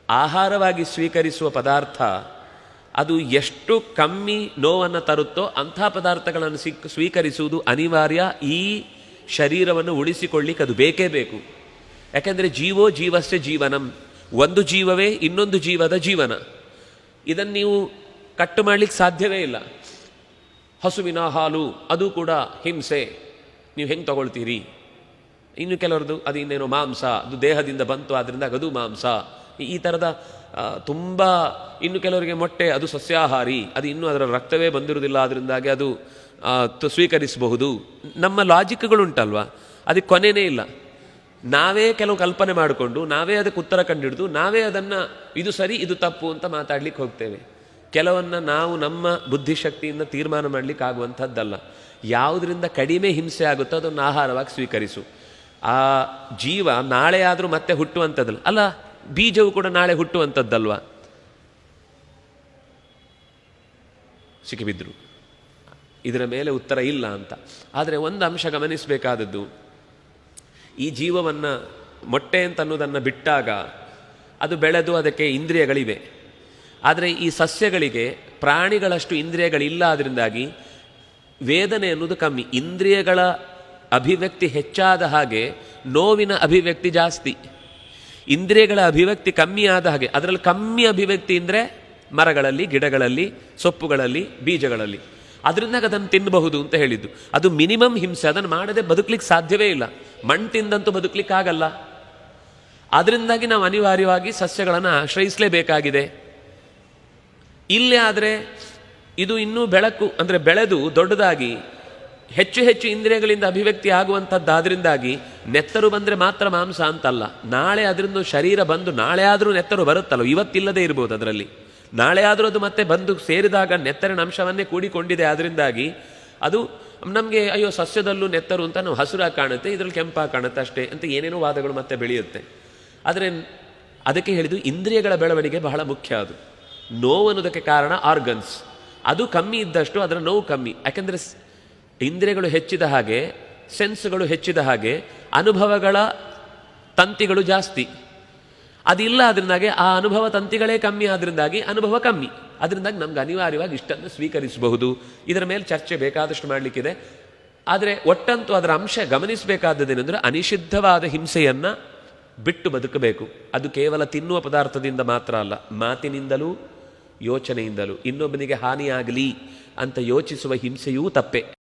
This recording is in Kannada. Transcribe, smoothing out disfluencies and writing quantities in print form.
ಆಹಾರವಾಗಿ ಸ್ವೀಕರಿಸುವ ಪದಾರ್ಥ ಅದು ಎಷ್ಟು ಕಮ್ಮಿ ನೋವನ್ನು ತರುತ್ತೋ ಅಂಥ ಪದಾರ್ಥಗಳನ್ನು ಸ್ವೀಕರಿಸುವುದು ಅನಿವಾರ್ಯ. ಈ ಶರೀರವನ್ನು ಉಳಿಸಿಕೊಳ್ಳಿಕ್ಕೆ ಅದು ಬೇಕೇ ಬೇಕು. ಯಾಕೆಂದರೆ ಜೀವೋ ಜೀವಸ್ಯ ಜೀವನಂ, ಒಂದು ಜೀವವೇ ಇನ್ನೊಂದು ಜೀವದ ಜೀವನ. ಇದನ್ನು ನೀವು ಕಟ್ಟು ಮಾಡಲಿಕ್ಕೆ ಸಾಧ್ಯವೇ ಇಲ್ಲ. ಹಸುವಿನ ಹಾಲು ಅದು ಕೂಡ ಹಿಂಸೆ, ನೀವು ಹೆಂಗೆ ತಗೊಳ್ತೀರಿ? ಇನ್ನು ಕೆಲವರದು ಅದು ಇನ್ನೇನೋ ಮಾಂಸ, ಅದು ದೇಹದಿಂದ ಬಂತು ಆದ್ದರಿಂದ ಅದು ಮಾಂಸ, ಈ ಥರದ ತುಂಬ. ಇನ್ನು ಕೆಲವರಿಗೆ ಮೊಟ್ಟೆ ಅದು ಸಸ್ಯಾಹಾರಿ, ಅದು ಇನ್ನೂ ಅದರ ರಕ್ತವೇ ಬಂದಿರುವುದಿಲ್ಲ, ಅದರಿಂದಾಗಿ ಅದು ಸ್ವೀಕರಿಸಬಹುದು. ನಮ್ಮ ಲಾಜಿಕ್ಗಳುಂಟಲ್ವ, ಅದಕ್ಕೆ ಕೊನೆಯೇ ಇಲ್ಲ. ನಾವೇ ಕೆಲವು ಕಲ್ಪನೆ ಮಾಡಿಕೊಂಡು ನಾವೇ ಅದಕ್ಕೆ ಉತ್ತರ ಕಂಡುಹಿಡಿದು ನಾವೇ ಅದನ್ನು ಇದು ಸರಿ ಇದು ತಪ್ಪು ಅಂತ ಮಾತಾಡ್ಲಿಕ್ಕೆ ಹೋಗ್ತೇವೆ. ಕೆಲವನ್ನ ನಾವು ನಮ್ಮ ಬುದ್ಧಿಶಕ್ತಿಯಿಂದ ತೀರ್ಮಾನ ಮಾಡಲಿಕ್ಕೆ ಆಗುವಂಥದ್ದಲ್ಲ. ಯಾವುದರಿಂದ ಕಡಿಮೆ ಹಿಂಸೆ ಆಗುತ್ತೋ ಅದನ್ನು ಆಹಾರವಾಗಿ ಸ್ವೀಕರಿಸು. ಆ ಜೀವ ನಾಳೆ ಆದರೂ ಮತ್ತೆ ಹುಟ್ಟುವಂಥದ್ದಲ್ಲ ಅಲ್ಲ, ಬೀಜವು ಕೂಡ ನಾಳೆ ಹುಟ್ಟುವಂಥದ್ದಲ್ವ. ಸಿಕ್ಕಿಬಿದ್ರು ಇದರ ಮೇಲೆ ಉತ್ತರ ಇಲ್ಲ ಅಂತ. ಆದರೆ ಒಂದು ಅಂಶ ಗಮನಿಸಬೇಕಾದದ್ದು, ಈ ಜೀವವನ್ನು ಮೊಟ್ಟೆ ಅಂತ ಅನ್ನೋದನ್ನು ಬಿಟ್ಟಾಗ ಅದು ಬೆಳೆದು ಅದಕ್ಕೆ ಇಂದ್ರಿಯಗಳಿವೆ. ಆದರೆ ಈ ಸಸ್ಯಗಳಿಗೆ ಪ್ರಾಣಿಗಳಷ್ಟು ಇಂದ್ರಿಯಗಳಿಲ್ಲ. ಅದರಿಂದಾಗಿ ವೇದನೆ ಅನ್ನೋದು ಕಮ್ಮಿ. ಇಂದ್ರಿಯಗಳ ಅಭಿವ್ಯಕ್ತಿ ಹೆಚ್ಚಾದ ಹಾಗೆ ನೋವಿನ ಅಭಿವ್ಯಕ್ತಿ ಜಾಸ್ತಿ. ಇಂದ್ರಿಯಗಳ ಅಭಿವ್ಯಕ್ತಿ ಕಮ್ಮಿ ಆದ ಹಾಗೆ, ಅದರಲ್ಲಿ ಕಮ್ಮಿ ಅಭಿವ್ಯಕ್ತಿ ಅಂದರೆ ಮರಗಳಲ್ಲಿ, ಗಿಡಗಳಲ್ಲಿ, ಸೊಪ್ಪುಗಳಲ್ಲಿ, ಬೀಜಗಳಲ್ಲಿ. ಅದರಿಂದಾಗ ಅದನ್ನು ತಿನ್ನಬಹುದು ಅಂತ ಹೇಳಿದ್ದು. ಅದು ಮಿನಿಮಮ್ ಹಿಂಸೆ. ಅದನ್ನು ಮಾಡದೆ ಬದುಕಲಿಕ್ಕೆ ಸಾಧ್ಯವೇ ಇಲ್ಲ. ಮಣ್ಣು ತಿಂದಂತೂ ಬದುಕಲಿಕ್ಕಾಗಲ್ಲ. ಅದರಿಂದಾಗಿ ನಾವು ಅನಿವಾರ್ಯವಾಗಿ ಸಸ್ಯಗಳನ್ನು ಆಶ್ರಯಿಸಲೇಬೇಕಾಗಿದೆ. ಇಲ್ಲೇ ಆದರೆ ಇದು ಇನ್ನೂ ಬೆಳಕು ಅಂದರೆ ಬೆಳೆದು ದೊಡ್ಡದಾಗಿ ಹೆಚ್ಚು ಹೆಚ್ಚು ಇಂದ್ರಿಯಗಳಿಂದ ಅಭಿವ್ಯಕ್ತಿ ಆಗುವಂಥದ್ದಾದ್ರಿಂದಾಗಿ ನೆತ್ತರು ಬಂದರೆ ಮಾತ್ರ ಮಾಂಸ ಅಂತಲ್ಲ. ನಾಳೆ ಅದರಿಂದ ಶರೀರ ಬಂದು ನಾಳೆ ಆದರೂ ನೆತ್ತರು ಬರುತ್ತಲ್ಲ, ಇವತ್ತಿಲ್ಲದೆ ಇರ್ಬೋದು. ಅದರಲ್ಲಿ ನಾಳೆ ಆದರೂ ಅದು ಮತ್ತೆ ಬಂದು ಸೇರಿದಾಗ ನೆತ್ತರಿನ ಅಂಶವನ್ನೇ ಕೂಡಿಕೊಂಡಿದೆ. ಅದರಿಂದಾಗಿ ಅದು ನಮಗೆ ಅಯ್ಯೋ ಸಸ್ಯದಲ್ಲೂ ನೆತ್ತರು ಅಂತ ನಾವು ಹಸುರಾಗಿ ಕಾಣುತ್ತೆ, ಇದರಲ್ಲಿ ಕೆಂಪಾಗಿ ಕಾಣುತ್ತೆ ಅಷ್ಟೇ ಅಂತ ಏನೇನೋ ವಾದಗಳು ಮತ್ತೆ ಬೆಳೆಯುತ್ತೆ. ಆದರೆ ಅದಕ್ಕೆ ಹೇಳಿದ್ದು ಇಂದ್ರಿಯಗಳ ಬೆಳವಣಿಗೆ ಬಹಳ ಮುಖ್ಯ. ಅದು ನೋವು ಅನ್ನೋದಕ್ಕೆ ಕಾರಣ ಆರ್ಗನ್ಸ್. ಅದು ಕಮ್ಮಿ ಇದ್ದಷ್ಟು ಅದರ ನೋವು ಕಮ್ಮಿ. ಯಾಕೆಂದರೆ ಇಂದ್ರಿಯಗಳು ಹೆಚ್ಚಿದ ಹಾಗೆ, ಸೆನ್ಸ್ಗಳು ಹೆಚ್ಚಿದ ಹಾಗೆ ಅನುಭವಗಳ ತಂತಿಗಳು ಜಾಸ್ತಿ. ಅದಿಲ್ಲ, ಅದರಿಂದಾಗಿ ಆ ಅನುಭವ ತಂತಿಗಳೇ ಕಮ್ಮಿ. ಅದರಿಂದಾಗಿ ಅನುಭವ ಕಮ್ಮಿ. ಅದರಿಂದಾಗಿ ನಮ್ಗೆ ಅನಿವಾರ್ಯವಾಗಿ ಇಷ್ಟನ್ನು ಸ್ವೀಕರಿಸಬಹುದು. ಇದರ ಮೇಲೆ ಚರ್ಚೆ ಬೇಕಾದಷ್ಟು ಮಾಡಲಿಕ್ಕಿದೆ. ಆದರೆ ಒಟ್ಟಂತೂ ಅದರ ಅಂಶ ಗಮನಿಸಬೇಕಾದದ್ದೇನೆಂದರೆ ಅನಿಷಿದ್ಧವಾದ ಹಿಂಸೆಯನ್ನು ಬಿಟ್ಟು ಬದುಕಬೇಕು. ಅದು ಕೇವಲ ತಿನ್ನುವ ಪದಾರ್ಥದಿಂದ ಮಾತ್ರ ಅಲ್ಲ, ಮಾತಿನಿಂದಲೂ ಯೋಚನೆಯಿಂದಲೂ. ಇನ್ನೊಬ್ಬನಿಗೆ ಹಾನಿಯಾಗಲಿ ಅಂತ ಯೋಚಿಸುವ ಹಿಂಸೆಯೂ ತಪ್ಪೆ.